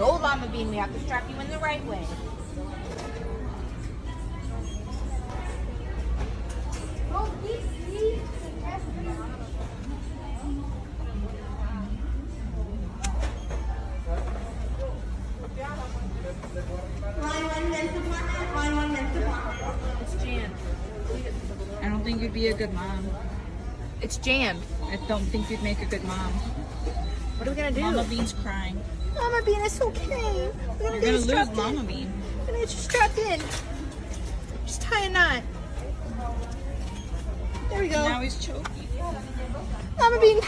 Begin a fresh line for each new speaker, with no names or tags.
No, Llama Bean, we have to strap you in the right way. It's jammed.
I don't think you'd be a good mom.
It's jammed.
I don't think you'd make a good mom.
What are we gonna do?
Mama Bean's crying.
Mama Bean, it's okay. We're
You're gonna lose Mama Bean.
We're gonna get you strapped in. Just tie a knot. There we go.
Now he's choking.
Mama Bean.